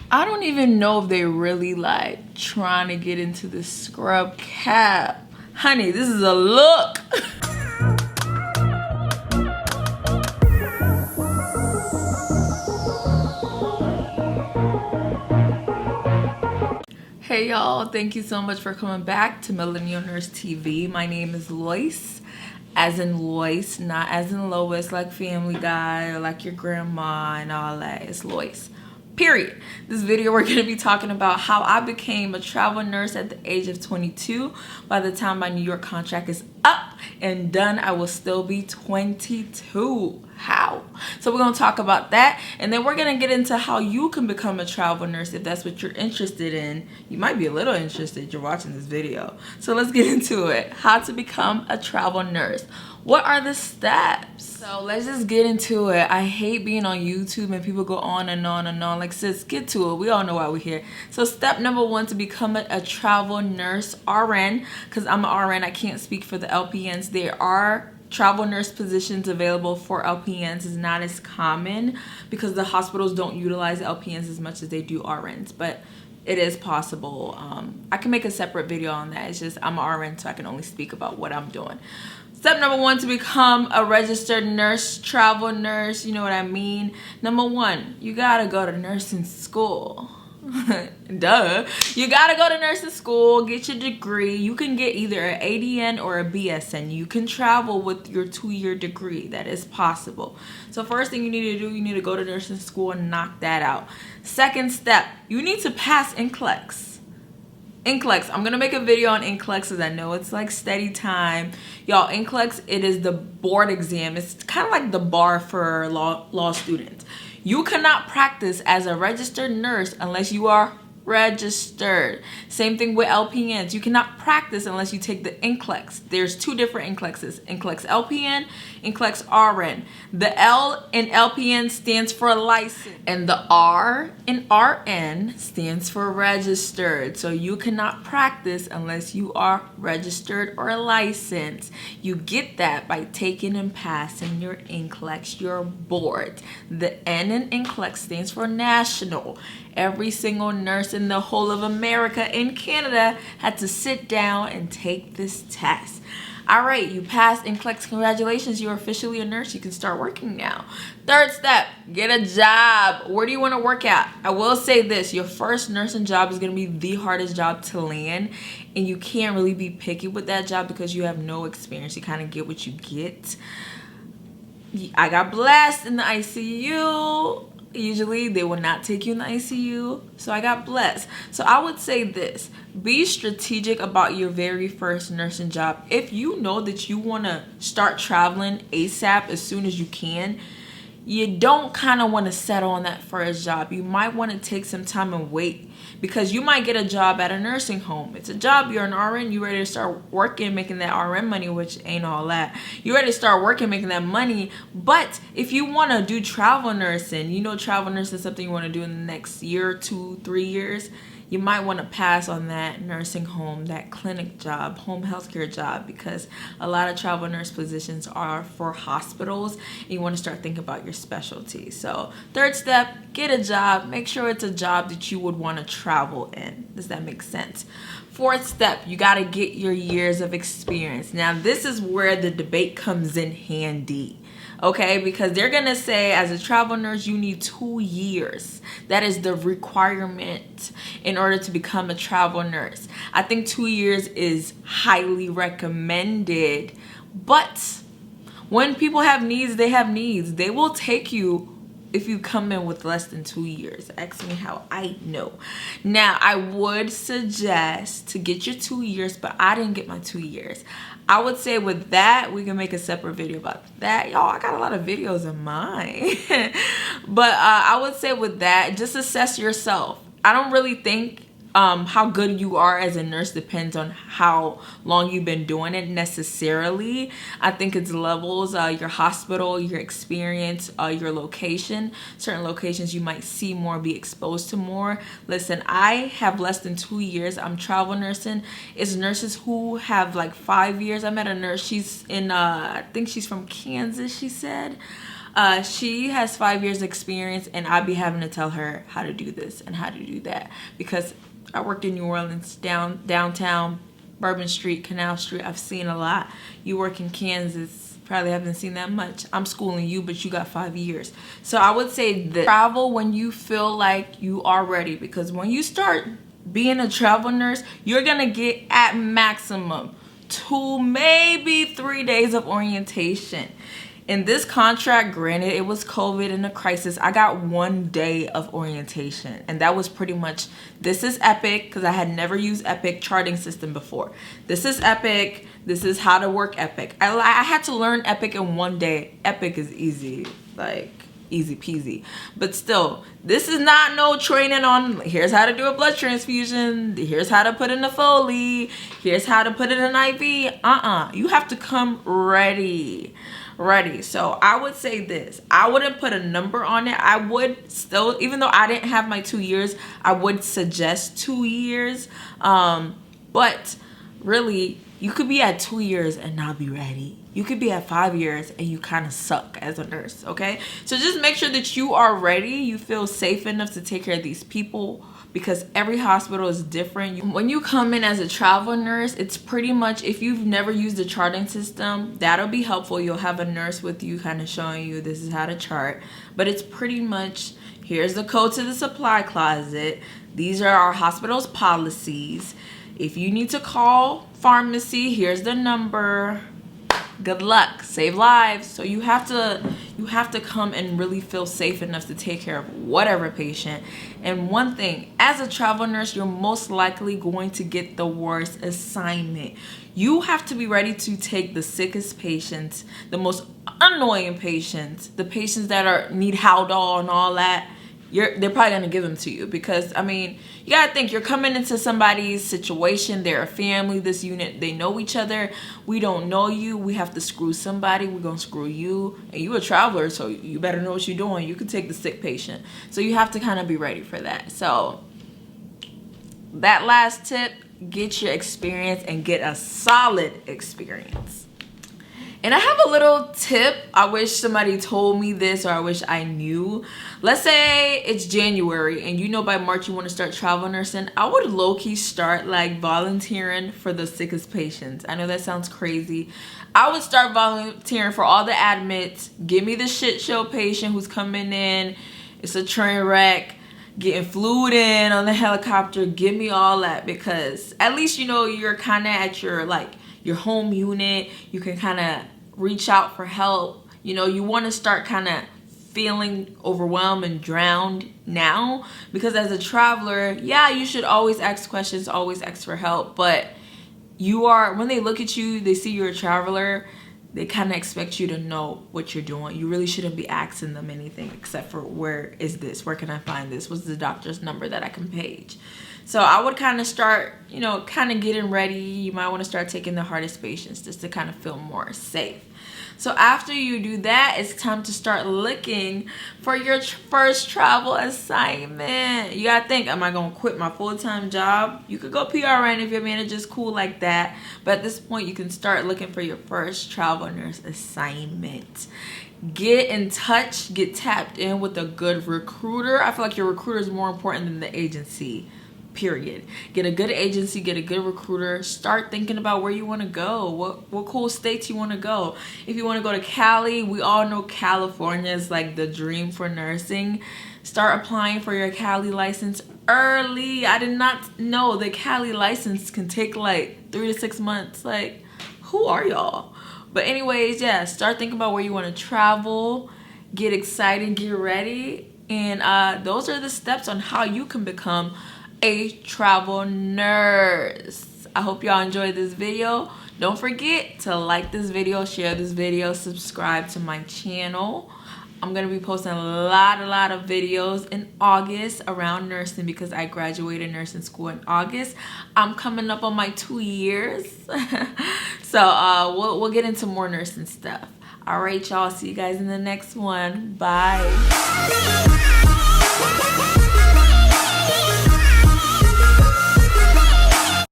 I don't even know if they really like trying to get into the scrub cap. Honey, this is a look. Hey y'all, thank you so much for coming back to Millennial Nurse TV. My name is Lois, as in Lois, not as in Lois like Family Guy or like your grandma and all that. It's Lois. Period. This video we're going to be talking about how I became a travel nurse at the age of 22. By the time my New York contract is up and done, I will still be 22. How? So we're going to talk about that, and then we're going to get into how you can become a travel nurse if that's what you're interested in. You might be a little interested, you're watching this video. So let's get into it. How to become a travel nurse. What are the steps? So let's just get into it. I hate being on YouTube and people go on and on and on. Like, sis, get to it. We all know why we're here. So step number one to become a travel nurse, RN, because I'm an RN. I can't speak for the LPNs. There are travel nurse positions available for LPNs. Is not as common because the hospitals don't utilize LPNs as much as they do RNs, but it is possible. I can make a separate video on that. It's just I'm an RN, so I can only speak about what I'm doing. Step number one to become a registered nurse, travel nurse, you know what I mean? Number one, you gotta go to nursing school. Duh. You gotta go to nursing school, get your degree. You can get either an ADN or a BSN. You can travel with your 2-year degree. That is possible. So first thing you need to do, you need to go to nursing school and knock that out. Second step, you need to pass NCLEX. NCLEX. I'm gonna make a video on NCLEX because I know it's like steady time. Y'all, NCLEX, it is the board exam. It's kind of like the bar for law students. You cannot practice as a registered nurse unless you are registered. Same thing with LPNs. You cannot practice unless you take the NCLEX. There's two different NCLEXs. NCLEX LPN, NCLEX RN. The L in LPN stands for license, and the R in RN stands for registered. So you cannot practice unless you are registered or licensed. You get that by taking and passing your NCLEX, your board. The N in NCLEX stands for national. Every single nurse in the whole of America and Canada had to sit down and take this test. All right, you passed NCLEX. Congratulations, you're officially a nurse. You can start working now. Third step, get a job. Where do you want to work at? I will say this, your first nursing job is going to be the hardest job to land, and you can't really be picky with that job because you have no experience. You kind of get what you get. I got blessed in the ICU. Usually they will not take you in the ICU, so I got blessed. So I would say this, be strategic about your very first nursing job. If you know that you want to start traveling ASAP as soon as you can, you don't kind of want to settle on that first job. You might want to take some time and wait, because you might get a job at a nursing home. It's a job, you're an RN, you ready to start working, making that RN money, which ain't all that. You ready to start working, making that money. But if you want to do travel nursing, you know travel nursing is something you want to do in the next year, 2, 3 years, you might want to pass on that nursing home, that clinic job, home healthcare job, because a lot of travel nurse positions are for hospitals, and you want to start thinking about your specialty. So third step, get a job. Make sure it's a job that you would want to travel in. Does that make sense? Fourth step, you got to get your years of experience. Now, this is where the debate comes in handy. Okay, because they're gonna say as a travel nurse you need 2 years. That is the requirement in order to become a travel nurse. I think 2 years is highly recommended, but when people have needs, they have needs. They will take you if you come in with less than 2 years. Ask me how I know. Now, I would suggest to get your 2 years, but I didn't get my 2 years. I would say with that, we can make a separate video about that. Y'all, I got a lot of videos in mind. But I would say with that, just assess yourself. I don't really think how good you are as a nurse depends on how long you've been doing it necessarily. I think it's levels, your hospital, your experience, your location. Certain locations you might see more, be exposed to more. Listen, I have less than 2 years. I'm travel nursing. It's nurses who have like 5 years. I met a nurse, she's in, I think she's from Kansas, she said. She has 5 years experience, and I'd be having to tell her how to do this and how to do that, because I worked in New Orleans, downtown, Bourbon Street, Canal Street. I've seen a lot. You work in Kansas, probably haven't seen that much. I'm schooling you, but you got 5 years. So I would say that travel when you feel like you are ready, because when you start being a travel nurse, you're gonna get at maximum 2, maybe 3 days of orientation. In this contract, granted it was COVID and a crisis, I got 1 day of orientation, and that was pretty much, this is Epic, because I had never used Epic charting system before. This is Epic, this is how to work Epic. I had to learn Epic in 1 day. Epic is easy, like easy peasy. But still, this is not no training on, here's how to do a blood transfusion, here's how to put in a Foley, here's how to put in an IV. You have to come ready. So I would say this, I wouldn't put a number on it. I would still, even though I didn't have my 2 years, I would suggest 2 years. But really, you could be at 2 years and not be ready. You could be at 5 years and you kind of suck as a nurse, okay? So just make sure that you are ready, you feel safe enough to take care of these people, because every hospital is different. When you come in as a travel nurse, it's pretty much, if you've never used the charting system, that'll be helpful. You'll have a nurse with you kind of showing you this is how to chart. But it's pretty much, here's the code to the supply closet. These are our hospital's policies. If you need to call pharmacy, here's the number. Good luck, save lives. So you have to come and really feel safe enough to take care of whatever patient. And one thing, as a travel nurse, you're most likely going to get the worst assignment. You have to be ready to take the sickest patients, the most annoying patients, the patients that need Haldol and all that. They're probably gonna give them to you, because I mean, you gotta think, you're coming into somebody's situation, they're a family, this unit, they know each other. We don't know you, we have to screw somebody, we're gonna screw you, and you a traveler, so you better know what you're doing. You can take the sick patient, so you have to kind of be ready for that. So that last tip, get your experience and get a solid experience. And I have a little tip. I wish somebody told me this, or I wish I knew. Let's say it's January and you know by March you want to start travel nursing. I would low-key start like volunteering for the sickest patients. I know that sounds crazy. I would start volunteering for all the admits. Give me the shit show patient who's coming in. It's a train wreck. Getting flued in on the helicopter. Give me all that, because at least you know you're kind of at your home unit. You can kind of reach out for help. You know, you want to start kind of feeling overwhelmed and drowned now, because as a traveler, yeah, you should always ask questions, always ask for help, but when they look at you, they see you're a traveler, they kind of expect you to know what you're doing. You really shouldn't be asking them anything except for, where is this? Where can I find this? What's the doctor's number that I can page? So I would kind of start, you know, kind of getting ready. You might want to start taking the hardest patients just to kind of feel more safe. So after you do that, it's time to start looking for your first travel assignment. You gotta think, am I gonna quit my full-time job? You could go PRN if your manager's cool like that. But at this point, you can start looking for your first travel nurse assignment. Get in touch, get tapped in with a good recruiter. I feel like your recruiter is more important than the agency. Period. Get a good agency, get a good recruiter. Start thinking about where you want to go, what cool states you want to go. If you want to go to Cali, we all know California is like the dream for nursing. Start applying for your Cali license early. I did not know the Cali license can take like 3 to 6 months. Like, who are y'all? But anyways, yeah, start thinking about where you want to travel. Get excited, get ready. And those are the steps on how you can become a travel nurse. I hope y'all enjoyed this video. Don't forget to like this video, share this video, subscribe to my channel. I'm gonna be posting a lot of videos in August around nursing, because I graduated nursing school in August. I'm coming up on my 2 years. So we'll get into more nursing stuff. All right, y'all, see you guys in the next one. Bye.